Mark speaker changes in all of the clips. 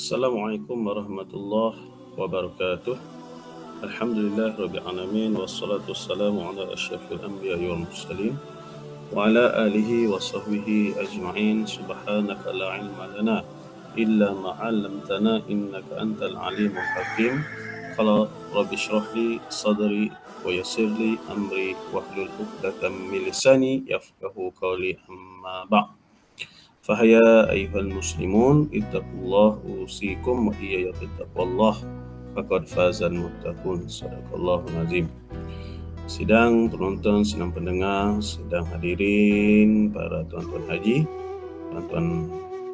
Speaker 1: Assalamualaikum warahmatullahi wabarakatuh. Alhamdulillah rabbil alamin wassalatu wassalamu ala asyrafil anbiya'i wal mursalin wa ala alihi wa sahbihi ajma'in. Subhanaka la ilma lana illa ma 'allamtana innaka antal alimul hakim. Qala rabbi shrah li sadri wa yassir li amri wahlul 'uqdatam min lisani yafqahu qawli, amma ba'd. Fahaya ayuhal muslimun ittaqullah usikum wa iyaya bittaqwallah faqad fazal muttaqun. Sadaqallahul azim. Sidang penonton, sidang pendengar, sidang hadirin, para tuan-tuan haji,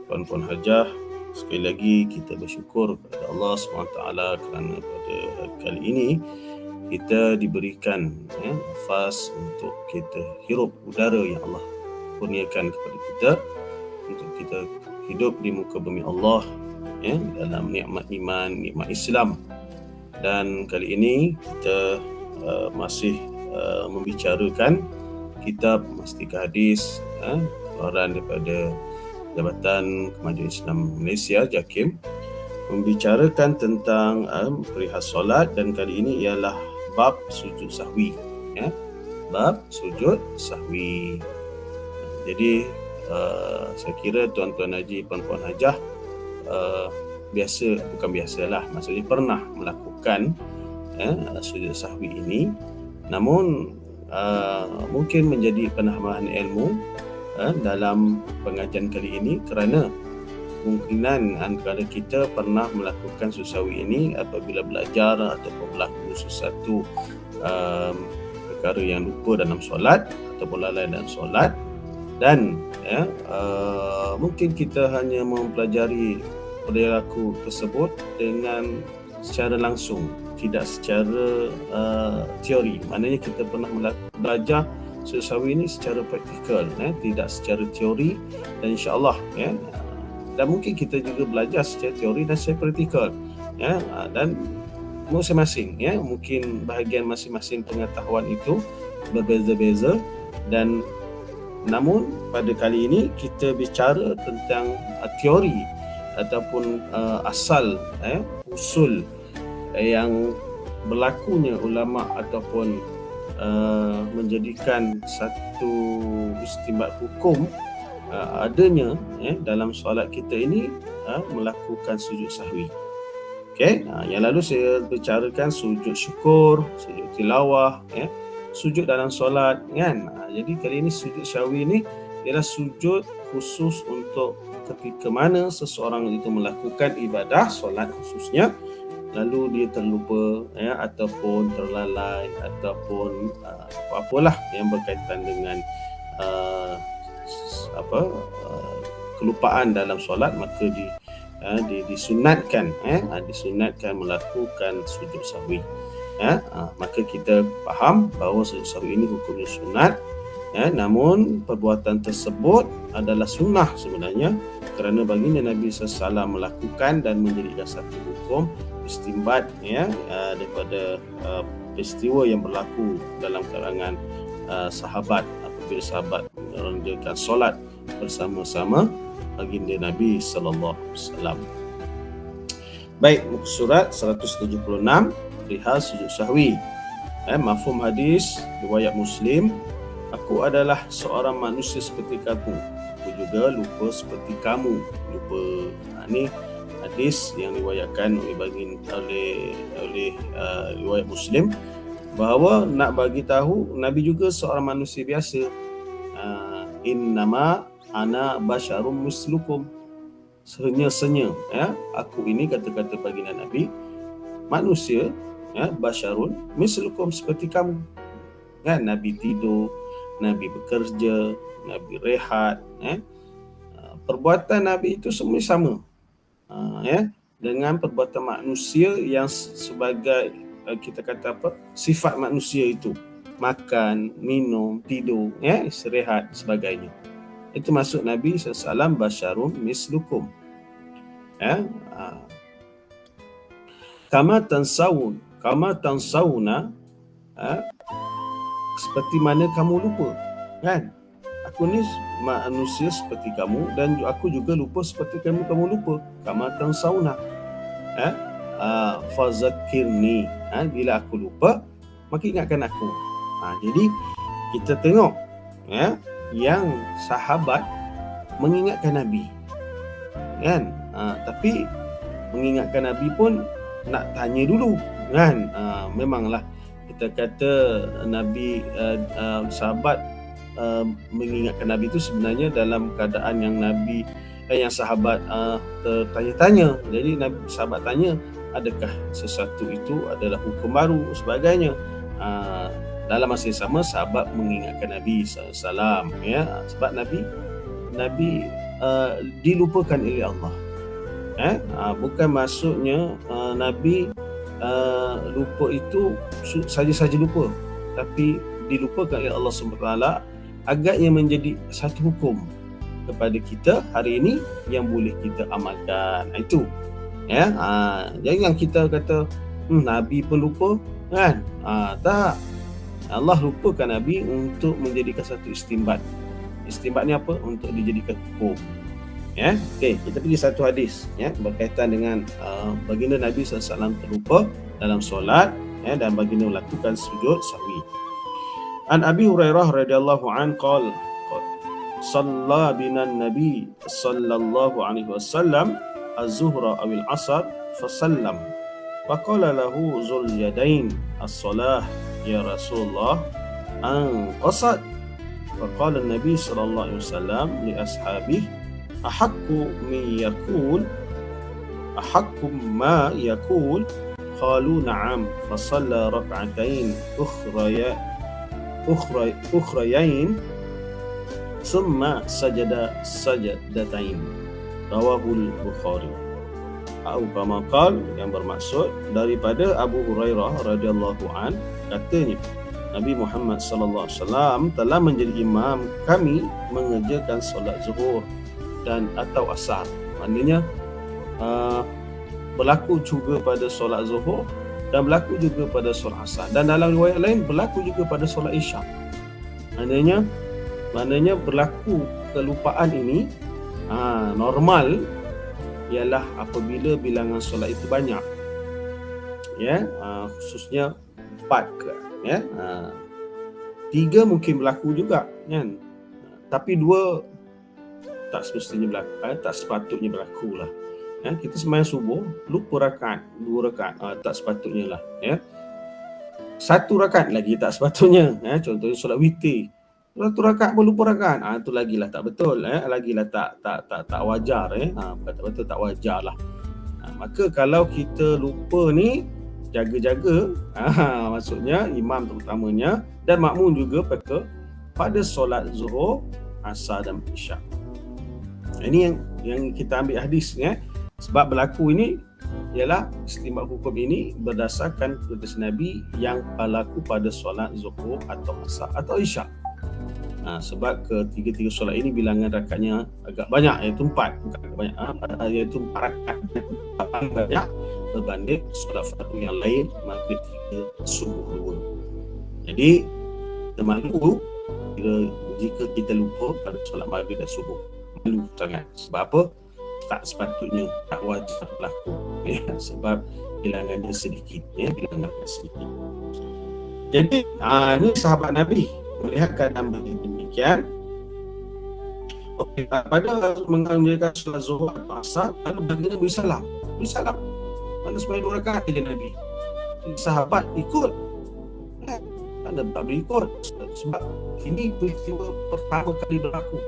Speaker 1: puan-puan hajah, sekali lagi kita bersyukur kepada Allah SWT kerana pada hari kali ini kita diberikan nafas untuk kita hirup udara yang Allah kurniakan kepada kita, untuk kita hidup di muka bumi Allah dalam nikmat iman, nikmat Islam. Dan kali ini kita masih membicarakan kitab Mastika Hadis keluaran daripada Jabatan Kemajuan Islam Malaysia, JAKIM, membicarakan tentang perihal solat, dan kali ini ialah bab sujud sahwi. Bab sujud sahwi. Jadi saya kira tuan-tuan haji, puan-puan hajah bukan biasalah, maksudnya pernah melakukan sujud sahwi ini, namun mungkin menjadi penambahan ilmu dalam pengajian kali ini, kerana kemungkinan antara kita pernah melakukan sujud sahwi ini apabila belajar ataupun berlaku sesuatu perkara yang lupa dalam solat ataupun lalai dalam solat. Dan mungkin kita hanya mempelajari perilaku tersebut dengan secara langsung, tidak secara teori. Maknanya kita pernah belajar sujud sahwi ini secara praktikal, tidak secara teori, dan insya-Allah dan mungkin kita juga belajar secara teori dan secara praktikal, dan masing-masing mungkin bahagian masing-masing pengetahuan itu berbeza-beza. Dan namun pada kali ini kita bicara tentang teori ataupun asal usul yang berlakunya ulama ataupun menjadikan satu istinbat hukum adanya dalam solat kita ini melakukan sujud sahwi. Okey, yang lalu saya bicarakan sujud syukur, sujud tilawah, sujud dalam solat kan. Jadi kali ini sujud sahwi ini ialah sujud khusus untuk ketika mana seseorang itu melakukan ibadah solat khususnya, lalu dia terlupa ataupun terlalai ataupun apa-apalah yang berkaitan dengan kelupaan dalam solat, maka disunatkan melakukan sujud sahwi. Maka kita faham bahawa sujud sahwi ini hukumnya sunat, namun perbuatan tersebut adalah sunnah sebenarnya, kerana baginda Nabi SAW melakukan dan menjadikan satu hukum istinbat daripada peristiwa yang berlaku dalam kalangan sahabat apabila sahabat mengerjakan solat bersama-sama baginda Nabi SAW. Baik, muka surat 176 perihal sujud sahwi. Mafhum hadis riwayat Muslim, aku adalah seorang manusia seperti kamu, aku juga lupa seperti kamu. Lupa. Ini hadis yang riwayatkan oleh riwayat Muslim, bahawa nak bagi tahu Nabi juga seorang manusia biasa. Innama ana basyarum mislukum, senya aku ini, kata-kata baginda Nabi, manusia basyarun mislukum, seperti kamu. Nabi tidur, Nabi bekerja, Nabi rehat, perbuatan Nabi itu semua sama dengan perbuatan manusia yang sebagai kita kata sifat manusia itu, makan, minum, tidur, istirahat, sebagainya. Itu maksud Nabi SAW basyarun mislukum. Kama tansawuna, seperti mana kamu lupa, kan? Aku ni manusia seperti kamu dan aku juga lupa seperti kamu lupa. Kama tansawna. Fazakirni. Bila aku lupa, maka ingatkan aku. Jadi kita tengok yang sahabat mengingatkan Nabi, kan? Tapi mengingatkan Nabi pun nak tanya dulu, kan? Memanglah kita kata Nabi, sahabat mengingatkan Nabi itu sebenarnya dalam keadaan yang Nabi yang sahabat tertanya-tanya. Jadi sahabat tanya, adakah sesuatu itu adalah hukum baru sebagainya. Dalam masa yang sama sahabat mengingatkan Nabi SAW, sebab Nabi dilupakan oleh Allah. Bukan maksudnya Nabi lupa itu saja-saja lupa, tapi dilupakan oleh Allah SWT agaknya menjadi satu hukum kepada kita hari ini yang boleh kita amalkan. Itu jangan kita kata Nabi pun lupa, kan? Tak. Allah lupakan Nabi untuk menjadikan satu istinbat. Istinbat ni apa? Untuk dijadikan hukum. Okey, kita pergi satu hadis berkaitan dengan baginda Nabi SAW terlupa dalam solat dan baginda melakukan sujud sahwi. An Abi Hurairah radhiyallahu an qala shalla bina Nabi sallallahu alaihi wasallam az-zuhra aw al-'asr fa sallam fa qala lahu zul yadain as-salah ya Rasulullah an qasad fa qala an-nabi sallallahu alaihi wasallam li ashabihi ahakku ma yakul qalu na'am fa shalla rak'atain ukhrayain summa sajadatain rawahul Bukhari. Atau kama qal, yang bermaksud daripada Abu Hurairah radhiyallahu an, katanya Nabi Muhammad sallallahu alaihi wasallam telah menjadi imam kami mengerjakan solat zuhur dan atau asar. Maknanya berlaku juga pada solat zuhur dan berlaku juga pada solat asar, dan dalam riwayat lain berlaku juga pada solat isyak. Maknanya berlaku kelupaan ini normal ialah apabila bilangan solat itu banyak, khususnya 4 ke 3 mungkin berlaku juga, kan? Tapi 2 tak semestinya berlaku, tak sepatutnya berlaku lah. Kita sembahyang subuh lupa rakaat, 2 rakaat, tak sepatutnya lah. 1 rakaat lagi tak sepatutnya. Contohnya solat witir, 1 rakaat pun lupa rakaat, itu lagilah tak betul, lagilah tak wajar, bukan tak betul, tak wajar lah. Maka kalau kita lupa ni, jaga-jaga, maksudnya imam terutamanya dan makmum juga pada solat zuhur, asar dan isyak. Ini yang kita ambil hadis, sebab berlaku ini ialah istinbat hukum ini berdasarkan hadis Nabi yang berlaku pada solat zuhur atau asar atau isyak. Sebab ketiga-tiga solat ini bilangan rakaatnya agak banyak, iaitu 4, bukan agak banyak, iaitu 4 rakaat banyak berbanding solat fardu yang lain, maghrib 3, subuh 2. Jadi kita malu jika kita lupa pada solat maghrib dan subuh. Malu sangat. Sebab apa? Tak sepatutnya, tak wajar berlaku, sebab bilangannya sedikit, bilangan sedikit. Jadi ini sahabat Nabi melihat keadaan demikian. Pada mengerjakan solat zuhur atau asar, lalu baginda beri salam. Mana sembahyang 2 rakaat saja Nabi. Sahabat ikut, anda tak boleh ikut sebab ini peristiwa pertama kali berlaku.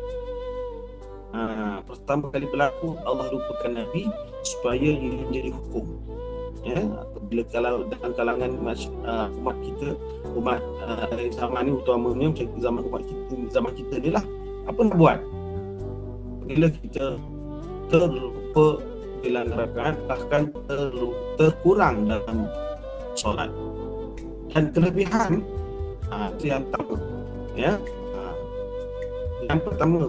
Speaker 1: Pertama kali berlaku, Allah lupakan Nabi supaya ini menjadi hukum. Bila kalau dalam kalangan umat kita, umat zaman ni utamanya macam zaman kita ni lah, apa nak buat bila kita terlupa bilangan rakaat, bahkan terkurang dalam solat. Dan kelebihan itu yang pertama, yang pertama,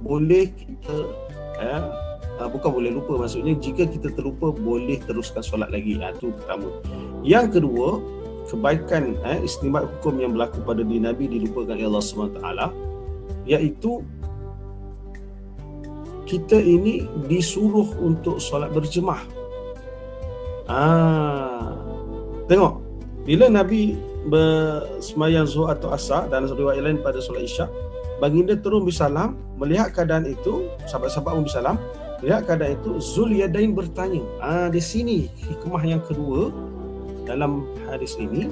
Speaker 1: boleh kita bukan boleh lupa, maksudnya jika kita terlupa boleh teruskan solat lagi, itu pertama. Yang kedua, kebaikan istinbat hukum yang berlaku pada diri Nabi dilupakan oleh Allah SWT. iaitu kita ini disuruh untuk solat berjemaah. Tengok, bila Nabi bersemayang zuhur atau asar, dalam riwayat lain pada solat isyak, baginda turun bersalam, melihat keadaan itu, sahabat-sahabat pun bersalam, melihat keadaan itu, Zul Yadain bertanya. Di sini hikmah yang kedua dalam hadis ini,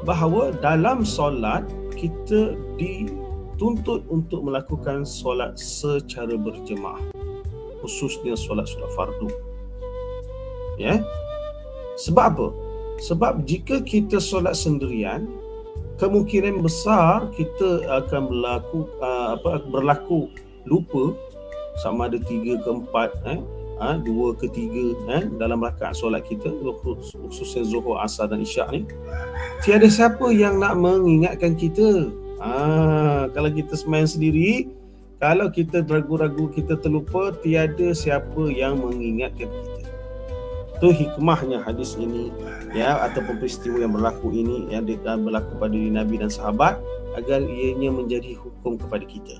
Speaker 1: bahawa dalam solat kita dituntut untuk melakukan solat secara berjemaah, khususnya solat-solat fardu. Ya. Sebab apa? Sebab jika kita solat sendirian, kemungkinan besar kita akan berlaku lupa, sama ada 3 ke 4, 2 ke 3 dalam rakaat solat kita, khususnya zuhur, asar dan isyak ni. Tiada siapa yang nak mengingatkan kita. Kalau kita semain sendiri, kalau kita ragu-ragu, kita terlupa, tiada siapa yang mengingatkan kita. Itu hikmahnya hadis ini, ya, ataupun peristiwa yang berlaku ini, yang berlaku pada diri Nabi dan sahabat, agar ianya menjadi hukum kepada kita.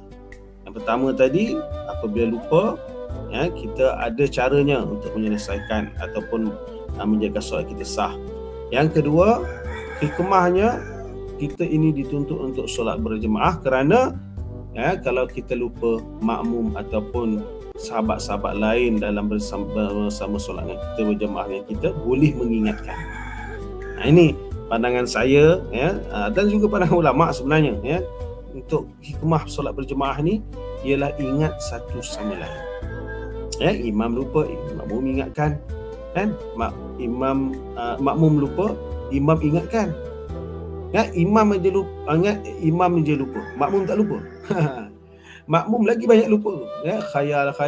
Speaker 1: Yang pertama tadi, apabila lupa, ya, kita ada caranya untuk menyelesaikan ataupun menjaga solat kita sah. Yang kedua, hikmahnya kita ini dituntut untuk solat berjemaah, kerana kalau kita lupa, makmum ataupun sahabat-sahabat lain dalam bersama solat dengan kita, berjemaah dengan kita, boleh mengingatkan. Ini pandangan saya, dan juga pandangan ulama sebenarnya, untuk hikmah solat berjemaah ni ialah ingat satu sama lain. Imam lupa, makmum ingatkan, makmum lupa, imam ingatkan. Imam je lupa, makmum tak lupa. Makmum lagi banyak lupa, khayal 3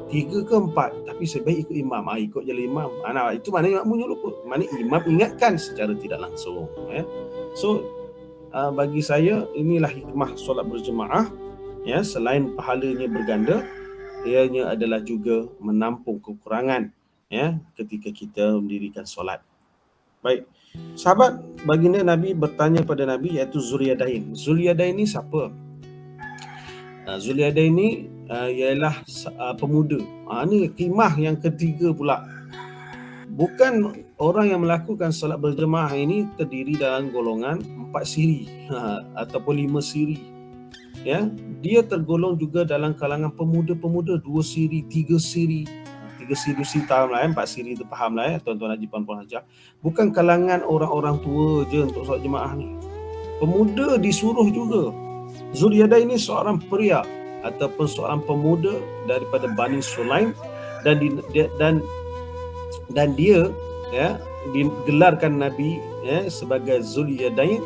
Speaker 1: ke 4, tapi sebaik ikut imam, ikut jalan imam. Itu maknanya makmumnya lupa, maknanya imam ingatkan secara tidak langsung. So bagi saya, inilah hikmah solat berjemaah. Selain pahalanya berganda, ianya adalah juga menampung kekurangan, ketika kita mendirikan solat. Baik, sahabat baginda Nabi bertanya pada Nabi, iaitu Zulyadain. Zulyadain ni siapa? Zulyadain ni ialah pemuda. Ini hikmah yang ketiga pula. Bukan orang yang melakukan solat berjemaah ini terdiri dalam golongan 4 siri ataupun 5 siri. Dia tergolong juga dalam kalangan pemuda-pemuda, 2 siri, 3 siri. 3 siri faham lah, 4 siri tu faham lah, tuan-tuan haji, puan-puan haji. Bukan kalangan orang-orang tua je untuk solat jemaah ni. Pemuda disuruh juga. Zulyadain ini seorang pria ataupun seorang pemuda daripada Bani Sulaim, dan dia digelarkan Nabi sebagai Zulyadain.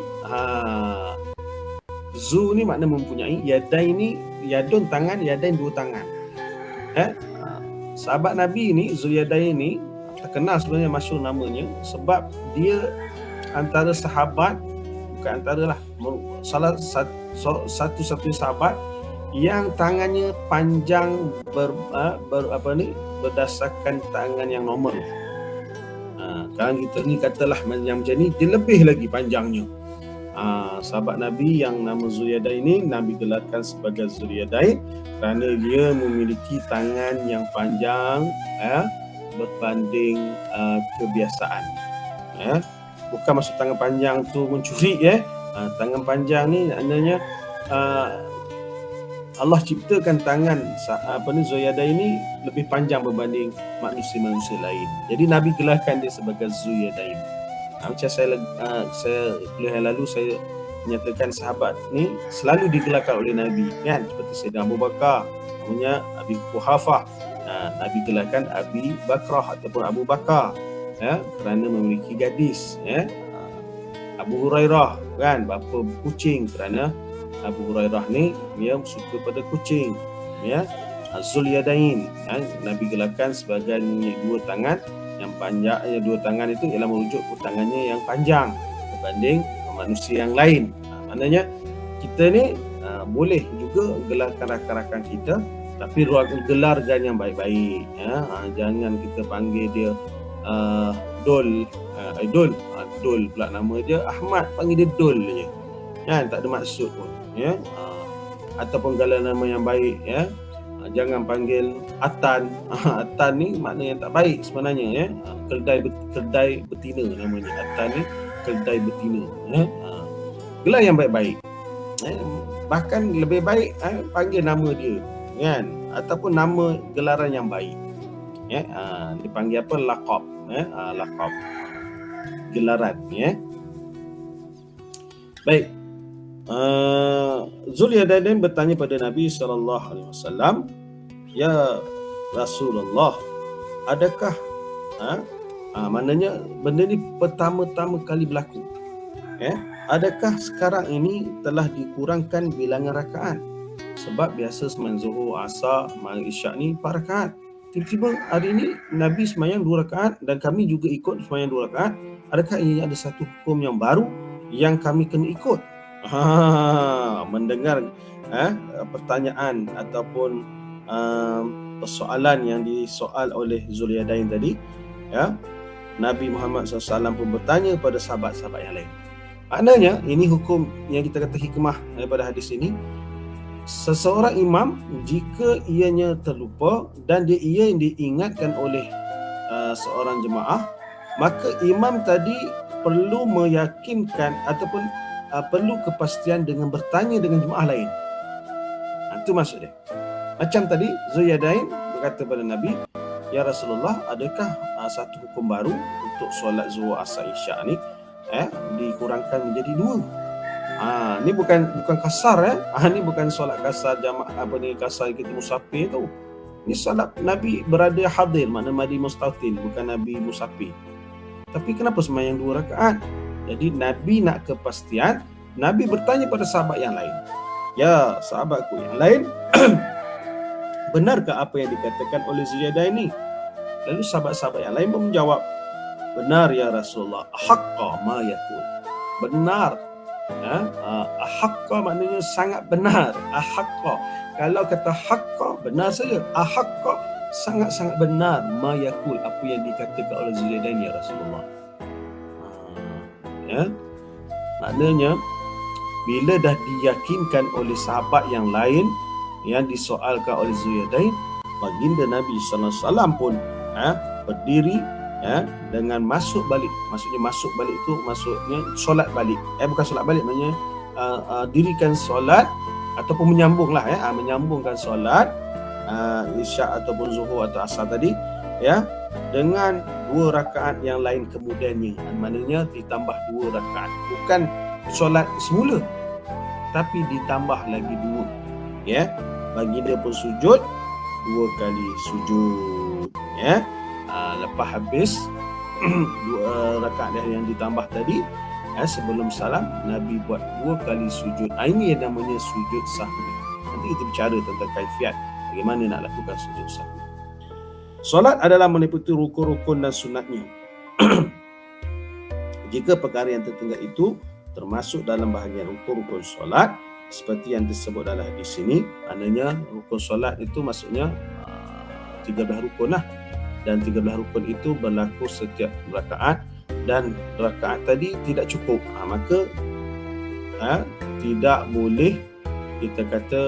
Speaker 1: Zu ni makna mempunyai, Yadain ni yadun tangan, Yadain 2 tangan. Sahabat Nabi ni, Zulyadain ni terkenal sebenarnya, masyhur namanya, sebab dia antara sahabat, bukan antara lah, salah satu-satunya sahabat yang tangannya panjang berdasarkan tangan yang normal. Kalau kita ni katalah yang macam ni, dia lebih lagi panjangnya. Sahabat Nabi yang nama Zulyadain ini, Nabi gelarkan sebagai Zulyadain kerana dia memiliki tangan yang panjang, berbanding kebiasaan. Bukan maksud tangan panjang tu mencuri, tangan panjang ni maknanya Allah ciptakan tangan Zulyadain ini lebih panjang berbanding manusia-manusia lain. Jadi Nabi gelarkan dia sebagai Zulyadain. Macam saya kuliah yang lalu saya menyatakan, sahabat ni selalu digelarkan oleh Nabi, seperti Sayyidina Abu Bakar, namanya Abi Quhafah, Nabi gelarkan Abi Bakrah ataupun Abu Bakar, kerana memiliki gadis. Abu Hurairah, bapa kucing, kerana Abu Hurairah ni dia suka pada kucing. Zulyadain, Nabi gelarkan sebagai 2 tangan yang panjang. 2 tangan itu ialah merujuk ke tangannya yang panjang berbanding manusia yang lain. Maknanya kita ni boleh juga gelarkan rakan-rakan kita, tapi gelarkan yang baik-baik. Jangan kita panggil dia Dol, Dol pula nama dia Ahmad, panggil dia Dol je, tak ada maksud pun. ataupun gelar nama yang baik, ya. Jangan panggil Atan. Atan ni makna yang tak baik sebenarnya, ya. Keldai betina namanya. Atan ni keldai betina, ya. Gelar yang baik-baik. Bahkan lebih baik panggil nama dia, kan, ataupun nama gelaran yang baik, ya. Dipanggil apa? Laqab, ya. Laqab, gelaran, ya. Baik. Zulyadain bertanya pada Nabi SAW, "Ya Rasulullah, adakah maknanya benda ni pertama-tama kali berlaku, ya? Adakah sekarang ini telah dikurangkan bilangan rakaat? Sebab biasa sembahyang Zuhur, Asar, Maghrib, Isyak ni 4 rakaat. Tiba-tiba hari ini Nabi sembahyang 2 rakaat dan kami juga ikut sembahyang 2 rakaat. Adakah ini ada satu hukum yang baru yang kami kena ikut?" Mendengar pertanyaan ataupun persoalan yang disoal oleh Zulyadain tadi, ya, Nabi Muhammad SAW pun bertanya pada sahabat-sahabat yang lain. Maknanya ini hukum yang kita kata hikmah daripada hadis ini. Seseorang imam jika ianya terlupa dan ia diingatkan oleh seorang jemaah, maka imam tadi perlu meyakinkan ataupun perlu kepastian dengan bertanya dengan jemaah lain. Itu maksud dia. Macam tadi Zulyadain berkata pada Nabi, "Ya Rasulullah, adakah satu hukum baru untuk solat Zuhur, Asar, Isyak ni dikurangkan menjadi 2?" Ni bukan kasar, ni bukan solat kasar jamaah kasar kita musafir tu. Ni solat Nabi berada hadir, makna Nabi mustautin, bukan Nabi musafir. Tapi kenapa sembahyang 2 rakaat? Jadi Nabi nak kepastian, Nabi bertanya pada sahabat yang lain, "Ya sahabatku yang lain, benarkah apa yang dikatakan oleh Zulyadain ni?" Lalu sahabat-sahabat yang lain pun menjawab, "Benar ya Rasulullah, haqqa ma yakun." Benar. Ahaqqa maknanya sangat benar. Ahaqqa, kalau kata haqqa benar saja, ahaqqa sangat-sangat benar, ma yakul, apa yang dikatakan oleh Zulyadain ya Rasulullah. Ya, maknanya bila dah diyakinkan oleh sahabat yang lain yang disoalkan oleh Zulyadain, baginda Nabi SAW pun berdiri, dengan masuk balik. Maksudnya masuk balik itu maksudnya solat balik. Bukan solat balik, maknanya dirikan solat ataupun menyambunglah, menyambungkan solat Isyak ataupun Zuhur atau Asar tadi, ya, dengan 2 rakaat yang lain kemudiannya. Maknanya ditambah 2 rakaat. Bukan solat semula, tapi ditambah lagi 2. Ya, baginda pun sujud 2 kali sujud. Ya, lepas habis 2 rakaat yang ditambah tadi, sebelum salam Nabi buat 2 kali sujud. Ini yang namanya sujud sahwi. Nanti kita bicara tentang kaifiat bagaimana nak lakukan sujud sahwi. Solat adalah meliputi rukun-rukun dan sunatnya. Jika perkara yang tertinggal itu termasuk dalam bahagian rukun-rukun solat seperti yang disebut dalam hadis ini, maknanya rukun solat itu maksudnya 13 rukun lah, dan 13 rukun itu berlaku setiap rakaat, dan rakaat tadi tidak cukup, maka tidak boleh kita kata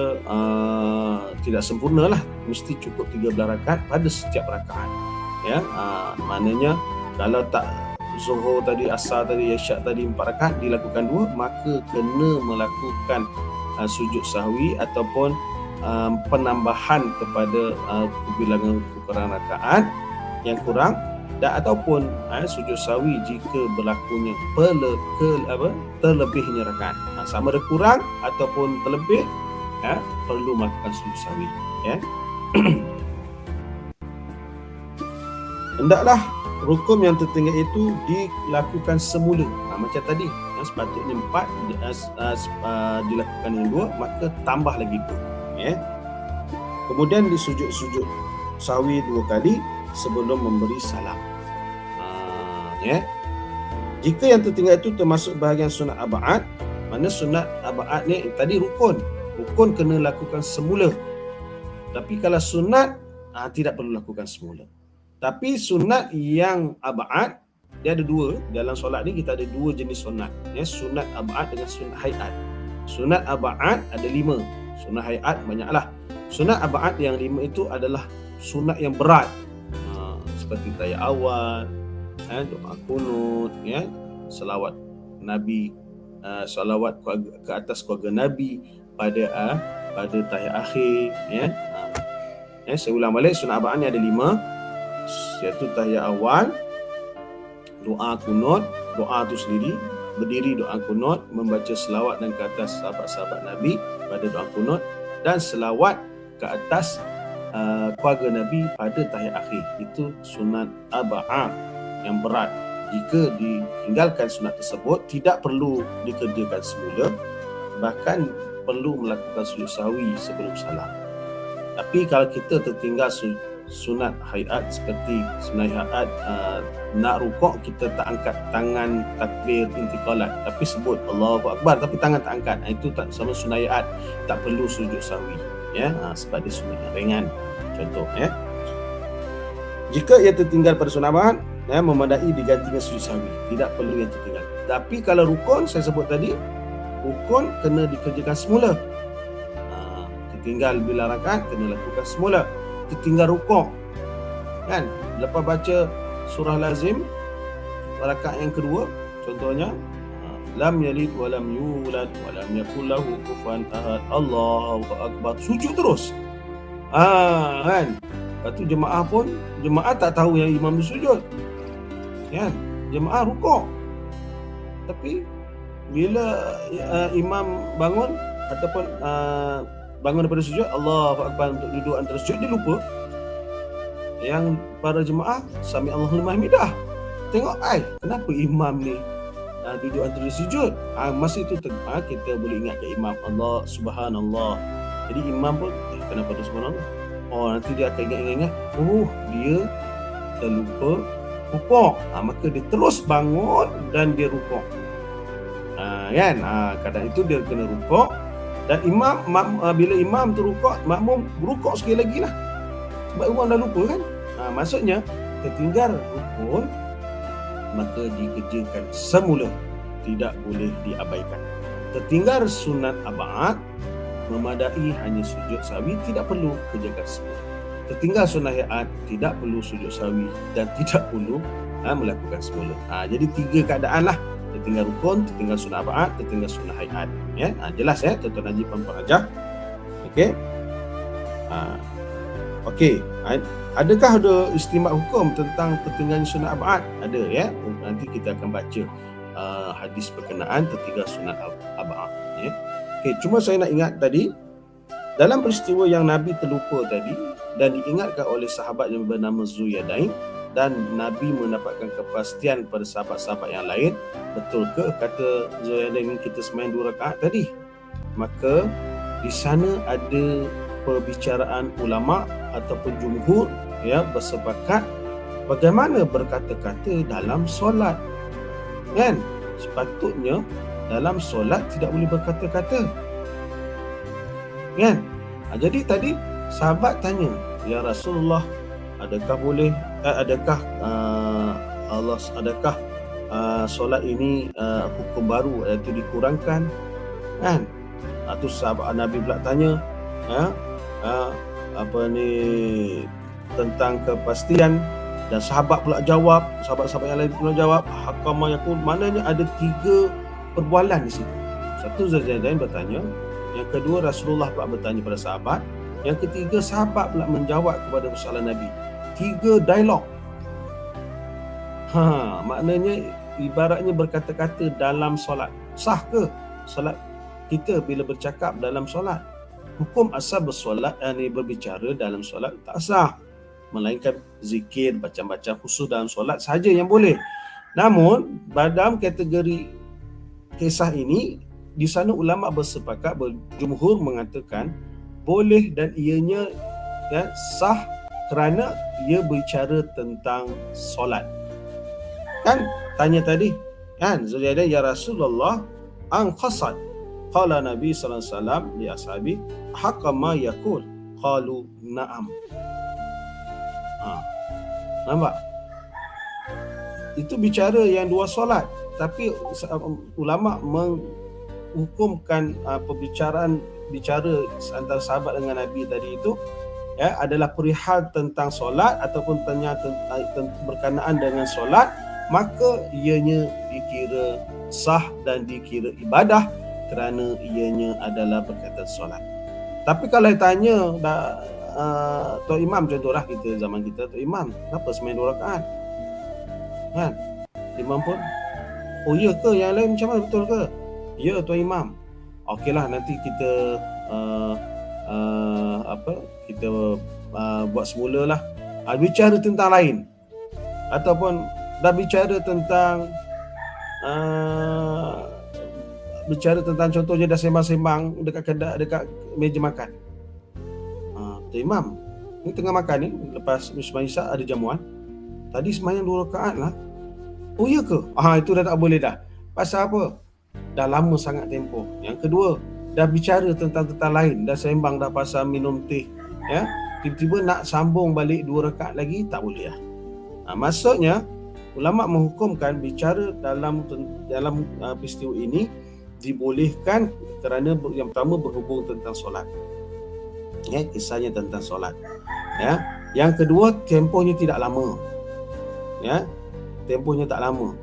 Speaker 1: tidak sempurna lah, mesti cukup 13 rakaat pada setiap rakaat. Ya, maknanya kalau tak Zuhur tadi, Asar tadi, Isyak tadi 4 rakaat dilakukan 2, maka kena melakukan sujud sahwi ataupun penambahan kepada bilangan ukuran rakaat yang kurang, dan ataupun sujud sahwi jika berlakunya terlebihnya rakaat. Sama ada kurang ataupun terlebih, perlu melakukan sujud sahwi. Ya. Hendaklah rukun yang tertinggal itu dilakukan semula. Macam tadi, sepatutnya 4 dilakukan yang 2, maka tambah lagi 2. Ya. Kemudian disujud-sujud sahwi 2 kali sebelum memberi salam. Ya. Jika yang tertinggal itu termasuk bahagian sunat ab'ad, mana sunat ab'ad ni tadi rukun kena lakukan semula. Tapi kalau sunat tidak perlu lakukan semula. Tapi sunat yang ab'ad dia ada 2. Dalam solat ni kita ada 2 jenis sunat, ya, sunat ab'ad dengan sunat hayat. Sunat ab'ad ada 5. Sunat hayat banyaklah. Sunat ab'ad yang 5 itu adalah sunat yang berat. Seperti tahiyat awal, doa kunut, selawat Nabi, selawat ke atas keluarga Nabi pada tahiyat akhir, saya ulang balik, sunat ab'ad ni ada 5, iaitu tahiyat awal, doa kunut, doa tu sendiri, berdiri doa kunut, membaca selawat dan ke atas sahabat-sahabat Nabi pada doa kunut, dan selawat ke atas keluarga Nabi pada tahiyat akhir. Itu sunat ab'ad yang berat. Jika ditinggalkan sunat tersebut, tidak perlu dikerjakan semula, bahkan perlu melakukan sujud sahwi sebelum salam. Tapi kalau kita tertinggal sunat hayat, seperti sunat hayat nak rukuk, kita tak angkat tangan takbir intiqalat, tapi sebut Allahu Akbar tapi tangan tak angkat, itu tak sama sunat hayat, tak perlu sujud sahwi, sebab dia sunat yang ringan. Contoh, jika ia tertinggal pada sunat ab'ad, memadai diganti dengan sujud sahwi, tidak perlu yang tertinggal. Tapi kalau rukun, saya sebut tadi, rukun kena dikerjakan semula. Tertinggal bila rakaat, kena lakukan semula. Tertinggal rukuk, lepas baca surah lazim rakaat yang kedua, contohnya lam yalid wa lam yulad wa lam yakul lahu kufuwan ahad, Allahu Akbar, sujud terus. Lepas tu jemaah tak tahu yang imam bersujud, jemaah rukuk, tapi bila imam bangun ataupun bangun daripada sujud, Allahu Akbar untuk duduk antara sujud, dia lupa yang para jemaah sami Allahu liman hamidah. Tengok, kenapa imam ni duduk antara sujud? Masa itu kita boleh ingatkan imam, Allah subhanallah. Jadi imam pun kenapa dia subhanallah? Nanti dia akan ingat-ingat, dia terlupa rukuk. Maka dia terus bangun dan dia rukuk. Kadang itu dia kena rukuk, dan imam bila imam tu rukuk, makmum rukuk sekali lagi lah, sebab imam dah lupa kan. Maksudnya tertinggal rukun maka dikerjakan semula, tidak boleh diabaikan. Tertinggal sunat ab'ad, memadai hanya sujud sahwi, tidak perlu kerjakan semula. Tertinggal sunat hayat, tidak perlu sujud sahwi dan tidak perlu melakukan semula. Jadi 3 keadaan lah: tertinggal rukun, tertinggal sunat ab'ad, tertinggal sunat hayat. Jelas tuan-tuan haji, puan-puan hajah. Okey. Adakah ada istimbat hukum tentang tertinggal sunat ab'ad? Ada, nanti kita akan baca hadis berkenaan tertinggal sunat ab'ad. Okey, cuma saya nak ingat tadi, dalam peristiwa yang Nabi terlupa tadi dan diingatkan oleh sahabat yang bernama Zuyadain, dan Nabi mendapatkan kepastian pada sahabat-sahabat yang lain, betul ke kata Zuyadain kita sembahyang 2 rakaat tadi? Maka di sana ada perbicaraan ulama ataupun jumhur bersepakat bagaimana berkata-kata dalam solat. Sepatutnya dalam solat tidak boleh berkata-kata. Jadi tadi sahabat tanya, ya Rasulullah, adakah boleh adakah solat ini hukum baru, iaitu dikurangkan? Tu sahabat Nabi pula tanya, tentang kepastian, dan sahabat pula jawab, sahabat-sahabat yang lain pula jawab, hakama yakun, maknanya ada 3 perbualan di situ. Satu, Zuyadain bertanya, yang kedua Rasulullah pula bertanya pada sahabat, yang ketiga sahabat pula menjawab kepada persoalan Nabi. 3 dialog. Maknanya ibaratnya berkata-kata dalam solat. Sah ke solat kita bila bercakap dalam solat? Hukum asal bersolat, berbicara dalam solat tak sah, melainkan zikir, baca-baca khusus dalam solat sahaja yang boleh. Namun dalam kategori kisah ini, di sana ulama bersepakat, berjumhur mengatakan boleh dan ianya sah kerana ia berbicara tentang solat. Tanya tadi Zuyadain, ya Rasulullah, an qasad, qala Nabi sallallahu alaihi wasallam li ashabi haqqa ma yaqul, qalu na'am. Nampak? Itu bicara yang 2 solat, tapi ulama hukumkan bicara antara sahabat dengan Nabi tadi itu adalah perihal tentang solat ataupun berkenaan dengan solat, maka ianya dikira sah dan dikira ibadah kerana ianya adalah berkaitan solat. Tapi kalau tanya Tuan Imam, contohlah kita zaman kita, Tuan Imam kenapa sembahyang 2 rakaat? Kan? Imam pun, oh ya ke, yang lain macam mana, betul ke? Ya Tuan Imam. Okeylah, nanti kita kita buat semulalah, bicara tentang lain, ataupun dah bicara tentang contohnya dah sembang-sembang dekat meja makan. Tuan Imam ni tengah makan ni, lepas sembahyang Isyak ada jamuan, tadi sembahyang 2 rakaat lah. Oh ya ke? Itu dah tak boleh dah. Pasal apa? Dah lama sangat tempoh. Yang kedua, dah bicara tentang lain, dah sembang dah pasal minum teh, tiba-tiba nak sambung balik 2 rakaat lagi, tak boleh lah. Maksudnya ulama menghukumkan bicara dalam peristiwa ini dibolehkan kerana yang pertama berhubung tentang solat. Kisahnya tentang solat. Yang kedua, tempohnya tidak lama. Tempohnya tak lama.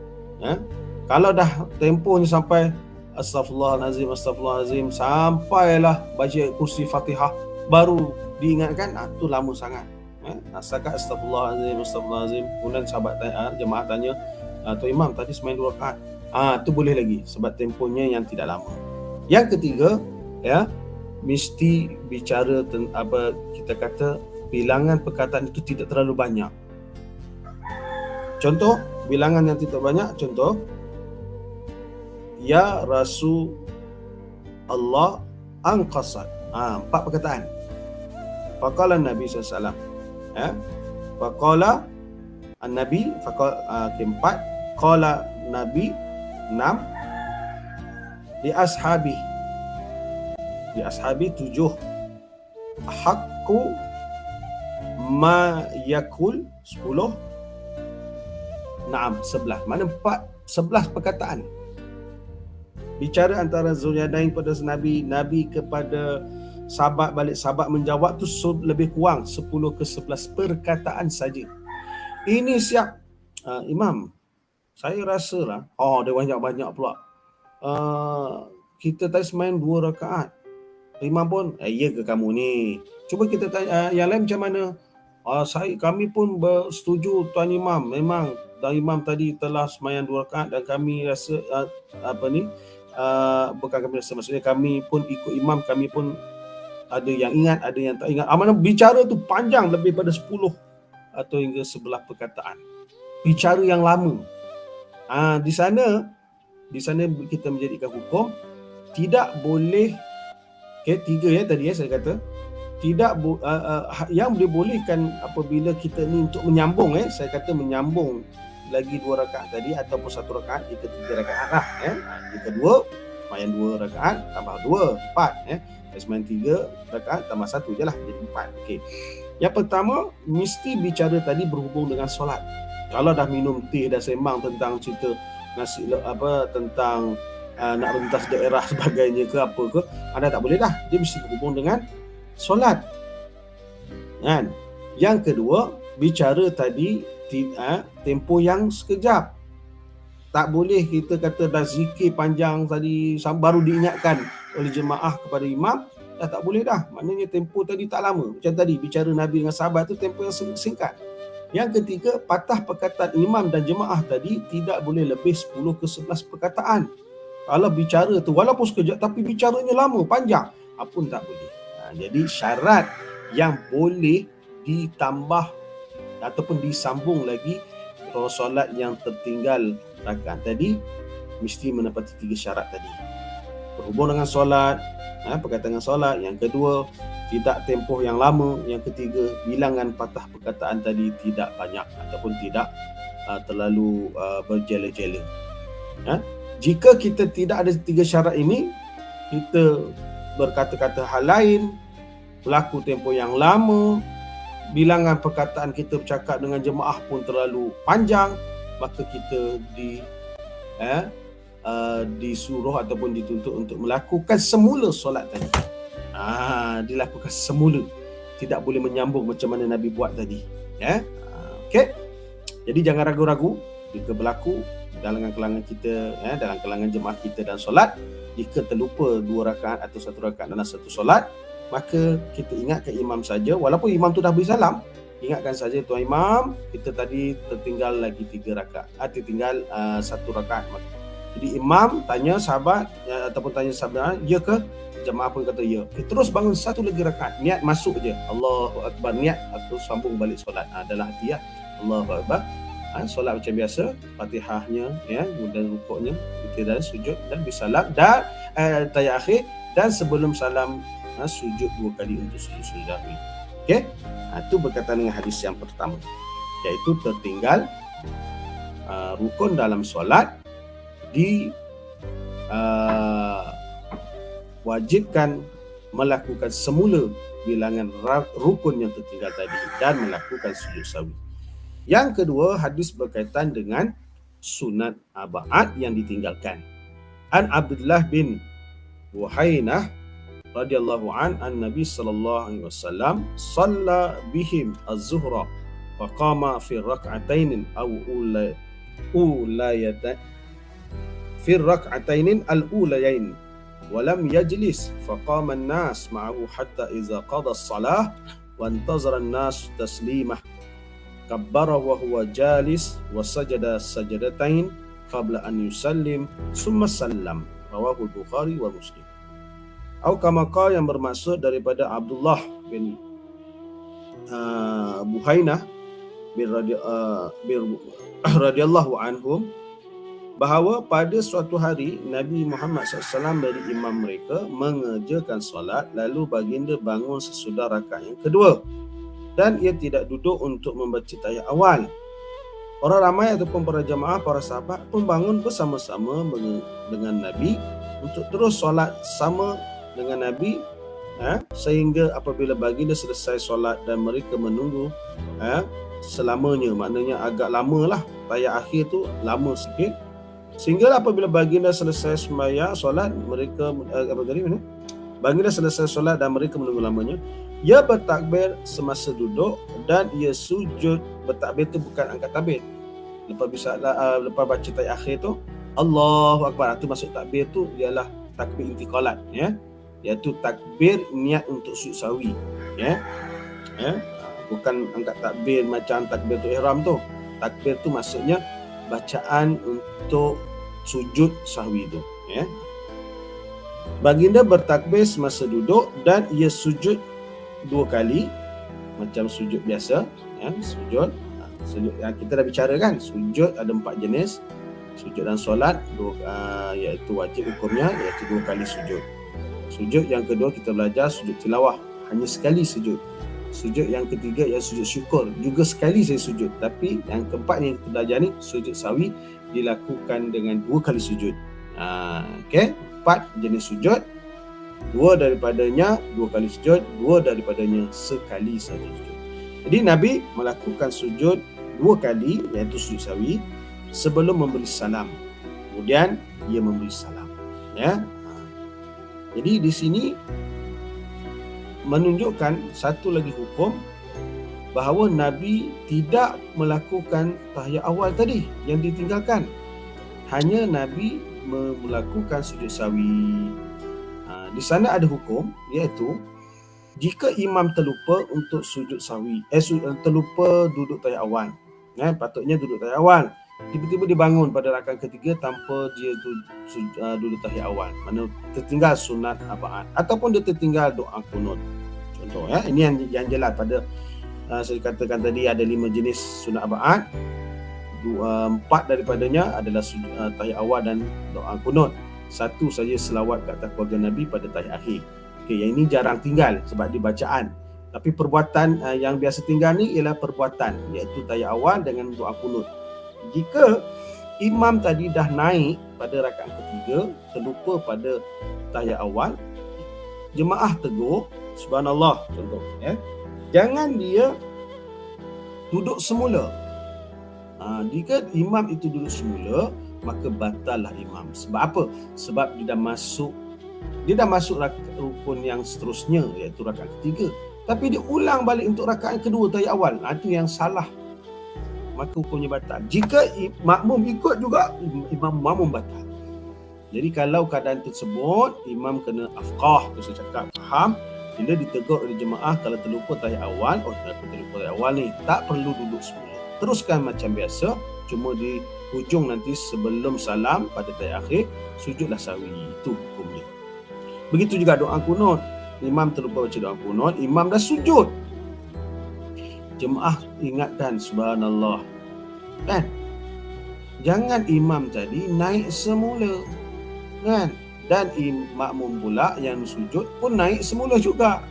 Speaker 1: Kalau dah tempohnya sampai Astaghfirullahalazim sampailah baca kursi Fatihah baru diingatkan, tu lama sangat. Setakat Astaghfirullahalazim, kemudian sahabat jemaah tanya, Tuan Imam tadi sembahyang 2 rakaat. Tu boleh lagi sebab tempohnya yang tidak lama. Yang ketiga, mesti bicara kita kata bilangan perkataan itu tidak terlalu banyak. Contoh bilangan yang tidak banyak, contoh Ya Rasul Allah angqasat. 4 perkataan. Faqala Nabi SAW. Faqala An-Nabi, keempat. Qala Nabi 6. Di ashabi 7. Haqqu ma yakul 10. Naam 11. Mana 11 perkataan. Bicara antara Zulyadain pada Nabi kepada sahabat, balik sahabat menjawab tu lebih kurang 10 ke 11 perkataan saja. Ini siap Imam, saya rasa lah, dia banyak-banyak pula. Kita tadi sembahyang 2 rakaat. Imam pun, ya ke kamu ni? Cuba kita tanya yang lain macam mana? Kami pun bersetuju Tuan Imam. Memang Tuan Imam tadi telah sembahyang 2 rakaat dan kami rasa bukan kami rasa, maksudnya kami pun ikut imam, kami pun ada yang ingat, ada yang tak ingat. Mana bicara tu panjang, lebih pada 10 atau hingga 11 perkataan. Bicara yang lama. Di sana kita menjadikan hukum tidak boleh, 3 tadi saya kata, tidak yang bolehkan apabila kita ni untuk menyambung, saya kata menyambung lagi 2 rakaat tadi ataupun 1 rakaat, kita 3 rakaat lah. Kita 2 sembahyang 2 rakaat tambah 2 4, sembahyang 3 rakaat tambah 1 je lah, jadi 4. Okey. Yang pertama, mesti bicara tadi berhubung dengan solat. Kalau dah minum teh, dah sembang tentang cerita tentang nak rentas daerah sebagainya ke apa ke, anda tak boleh dah. Dia mesti berhubung dengan solat. Kan? Yang kedua, bicara tadi tempoh yang sekejap. Tak boleh kita kata dah zikir panjang tadi baru diingatkan oleh jemaah kepada imam, dah tak boleh dah. Maknanya tempoh tadi tak lama. Macam tadi bicara Nabi dengan sahabat tu tempoh yang singkat. Yang ketiga, patah perkataan imam dan jemaah tadi tidak boleh lebih 10 ke 11 perkataan. Kalau bicara tu walaupun sekejap tapi bicaranya lama, panjang, pun tak boleh. Jadi syarat yang boleh ditambah ataupun disambung lagi solat yang tertinggal rakaat tadi mesti menepati 3 syarat tadi. Berhubung dengan solat, perkataan dengan solat. Yang kedua, tidak tempoh yang lama. Yang ketiga, bilangan patah perkataan tadi tidak banyak ataupun tidak terlalu berjela-jela. Jika kita tidak ada 3 syarat ini, kita berkata-kata hal lain, berlaku tempoh yang lama, bilangan perkataan kita bercakap dengan jemaah pun terlalu panjang, maka kita disuruh ataupun dituntut untuk melakukan semula solat tadi. Dilakukan semula, tidak boleh menyambung macam mana Nabi buat tadi, ya. Okey, jadi jangan ragu-ragu jika berlaku dalam kalangan kita, ya, dalam kalangan jemaah kita dan solat, jika terlupa 2 rakaat atau 1 rakaat dalam satu solat, maka kita ingatkan imam saja, walaupun imam tu dah beri salam, ingatkan saja, tuan imam, kita tadi tertinggal lagi 3 rakaat, tertinggal 1 rakaat. Jadi imam tanya sahabat, ataupun tanya sahabat, ya ke? Jemaah pun kata ya. Okay, terus bangun 1 lagi rakaat, niat masuk je, Allahu Akbar, niat atau sambung balik solat. Adalah hati, ya, Allahu Akbar. Solat macam biasa, Fatihahnya, ya, kemudian rukuknya, dan sujud dan bersalam dan tahiyat akhir, dan sebelum salam sujud 2 kali untuk sujud sahwi. Okey, itu berkaitan dengan hadis yang pertama, iaitu tertinggal rukun dalam solat wajibkan melakukan semula bilangan rukun yang tertinggal tadi dan melakukan sujud sahwi. Yang kedua, hadis berkaitan dengan sunat aba'ad yang ditinggalkan. An Abdullah bin Buhainah radhiyallahu an Nabi sallallahu alaihi wasallam shalla bihim az-zuhra faqama fi rak'atain aw ulayata fi rak'atain al-ulayain ولم يجلس فقام الناس معه حتى إذا قضى الصلاة وانتظر الناس تسليمه كبر وهو جالس وسجد سجدتين قبل أن يسلم ثم سلم رواه البخاري ومسلم. Atau kama qala, yang bermaksud daripada Abdullah bin Buhainah bin radhiyallahu anhum, bahawa pada suatu hari Nabi Muhammad SAW dari imam mereka mengerjakan solat, lalu baginda bangun sesudah rakaat yang kedua dan ia tidak duduk untuk membaca tahiyat awal. Orang ramai ataupun para jemaah, para sahabat pun bangun bersama-sama dengan Nabi untuk terus solat sama dengan Nabi, sehingga apabila baginda selesai solat dan mereka menunggu selamanya, maknanya agak lama lah, tahiyat akhir tu lama sikit. Sehingga apabila baginda selesai sembahyang solat, mereka baginda selesai solat dan mereka menunggu lamanya, ia bertakbir semasa duduk dan ia sujud. Bertakbir tu bukan angkat takbir. Lepas baca tahiyat akhir tu, Allahu Akbar, itu maksud takbir tu ialah takbir intiqalat, ya, iaitu takbir niat untuk sujud sahwi, ya. Bukan angkat takbir macam takbir tu ihram tu. Takbir tu maksudnya bacaan untuk sujud sahwi itu, ya. Baginda bertakbir semasa duduk dan ia sujud 2 kali macam sujud biasa, ya. Sujud yang kita dah bicara kan, sujud ada 4 jenis. Sujud dan solat, iaitu wajib hukumnya, iaitu 2 kali sujud. Sujud yang kedua kita belajar sujud tilawah, hanya sekali sujud. Sujud yang ketiga ialah sujud syukur, juga sekali saya sujud. Tapi yang keempat yang kita belajar ni, sujud sahwi, dilakukan dengan 2 kali sujud. Okey, 4 jenis sujud. 2 daripadanya 2 kali sujud, 2 daripadanya sekali saja sujud. Jadi Nabi melakukan sujud 2 kali, iaitu sujud sahwi, sebelum memberi salam. Kemudian ia memberi salam, ya. Jadi di sini menunjukkan satu lagi hukum bahawa Nabi tidak melakukan tahiyat awal tadi yang ditinggalkan. Hanya Nabi melakukan sujud sahwi. Di sana ada hukum, iaitu jika imam terlupa untuk sujud sahwi, terlupa duduk tahiyat awal, patutnya duduk tahiyat awal, tiba-tiba dia bangun pada rakaat ketiga tanpa dia duduk tahiyat awal, mana tertinggal sunat aba'ad ataupun dia tertinggal doa kunut. Contoh, ya, ini yang jelas pada saya katakan tadi ada 5 jenis sunat aba'ad. 4 daripadanya adalah tahiyat awal dan doa kunut. 1 saja selawat ke atas keluarga Nabi pada tahiyat akhir. Okey, yang ini jarang tinggal sebab dia bacaan. Tapi perbuatan yang biasa tinggal ni ialah perbuatan, iaitu tahiyat awal dengan doa kunut. Jika imam tadi dah naik pada rakaat ketiga, terlupa pada tahiyat awal, jemaah tegur subhanallah, contoh, ya. Jangan dia duduk semula. Jika imam itu duduk semula, maka batallah imam. Sebab apa? Sebab dia dah masuk rukun yang seterusnya, iaitu rakaat ketiga. Tapi dia ulang balik untuk rakaat kedua tadi awal. Itu yang salah. Maka hukumnya batal. Jika makmum ikut juga, makmum batal. Jadi kalau keadaan tersebut, imam kena afqah, tu saya cakap, faham. Bila ditegur oleh jemaah kalau terlupa tahiyat awal, kenapa terlupa tahiyat awal ni? Tak perlu duduk semula. Teruskan macam biasa, cuma di hujung nanti sebelum salam pada tahiyat akhir, sujudlah sahwi. Itu hukumnya. Begitu juga doa kunut. Imam terlupa baca doa kunut, imam dah sujud. Jemaah ingatkan subhanallah. Kan? Jangan imam tadi naik semula. Kan? Dan makmum pula yang sujud pun naik semula juga.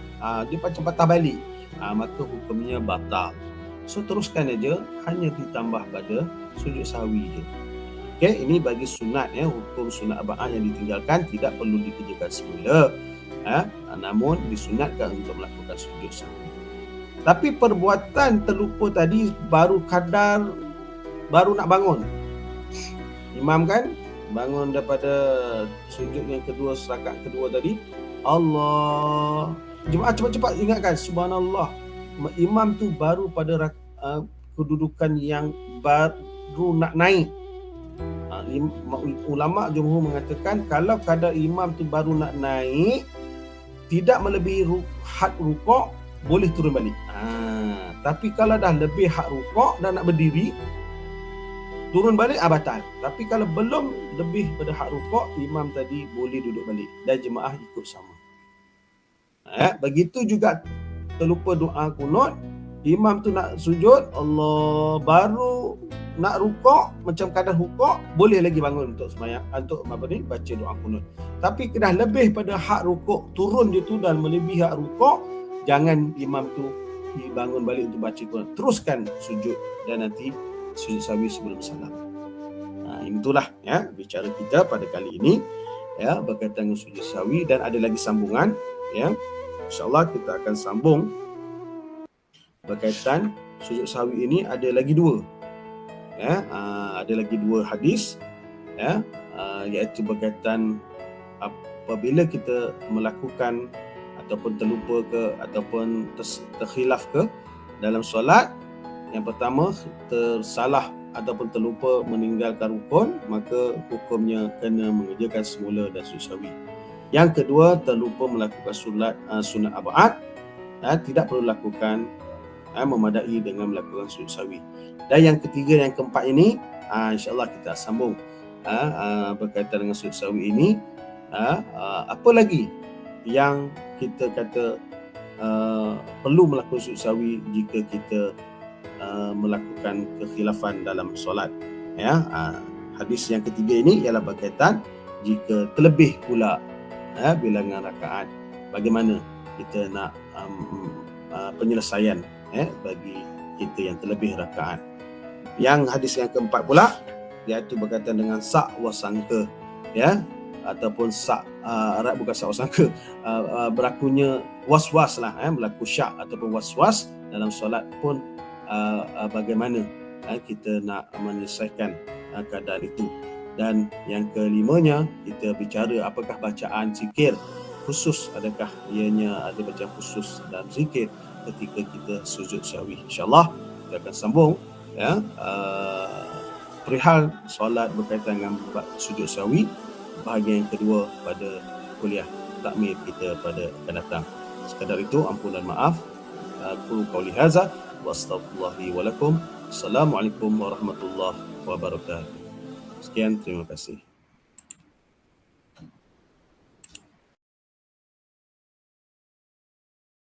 Speaker 1: Dia macam patah balik. Maka hukumnya batal. So teruskan aja, hanya ditambah pada sujud sahwi je. Okay, ini bagi sunat ya, hukum sunat arba'ah yang ditinggalkan tidak perlu dikerjakan semula. Namun disunatkan untuk melakukan sujud sahwi. Tapi perbuatan terlupa tadi baru nak bangun. Imam kan bangun daripada sujud yang kedua, rakaat kedua tadi, Allah. Jemaah cepat-cepat ingatkan subhanallah. Imam tu baru pada kedudukan yang baru nak naik. Ulama jumhur mengatakan kalau kadar imam tu baru nak naik, tidak melebihi had rukuk, boleh turun balik. Tapi kalau dah lebih had rukuk dan nak berdiri, turun balik batal. Tapi kalau belum lebih pada hak rukuk, imam tadi boleh duduk balik dan jemaah ikut sama. Begitu juga terlupa doa kunut, imam tu nak sujud, Allah, baru nak rukuk, macam kadar rukuk, boleh lagi bangun untuk sembahyang, untuk baca doa kunut. Tapi dah lebih pada hak rukuk, turun je tu dan melebihi hak rukuk, jangan imam tu bangun balik untuk baca kunut. Teruskan sujud dan nanti sujud sahwi sebelum salam. Itulah ya bicara kita pada kali ini ya berkaitan dengan sujud sahwi, dan ada lagi sambungan ya. InsyaAllah kita akan sambung berkaitan sujud sahwi ini. Ada lagi dua ya, ada lagi dua hadis ya, iaitu berkaitan apabila kita melakukan ataupun terlupa ke ataupun terkhilaf ke dalam solat. Yang pertama, tersalah ataupun terlupa meninggalkan rukun, maka hukumnya kena mengerjakan semula dan sujud sahwi. Yang kedua, terlupa melakukan sunat arba'ah, tidak perlu lakukan memadai dengan melakukan sujud sahwi. Dan yang ketiga, yang keempat ini, insyaAllah kita sambung berkaitan dengan sujud sahwi ini. Apa lagi yang kita kata perlu melakukan sujud sahwi jika kita melakukan kekhilafan dalam solat ya. Hadis yang ketiga ini ialah berkaitan jika terlebih pula bilangan rakaat, bagaimana kita nak penyelesaian bagi kita yang terlebih rakaat. Yang hadis yang keempat pula iaitu berkaitan dengan sak wasangka ya, ataupun bukan sak wasangka, berlakunya was-was lah, berlaku syak ataupun was-was dalam solat pun bagaimana kita nak menyelesaikan keadaan itu. Dan yang kelimanya, kita bicara apakah bacaan zikir khusus, adakah ianya ada bacaan khusus dalam zikir ketika kita sujud sahwi. InsyaAllah kita akan sambung ya, perihal solat berkaitan dengan sujud sahwi, bahagian yang kedua pada kuliah takmir kita pada akan datang. Sekadar itu, ampunan maaf. Aku qauli hadza wa astaghfirullahi wa lakum. Assalamualaikum warahmatullahi wabarakatuh. Sekian, terima kasih.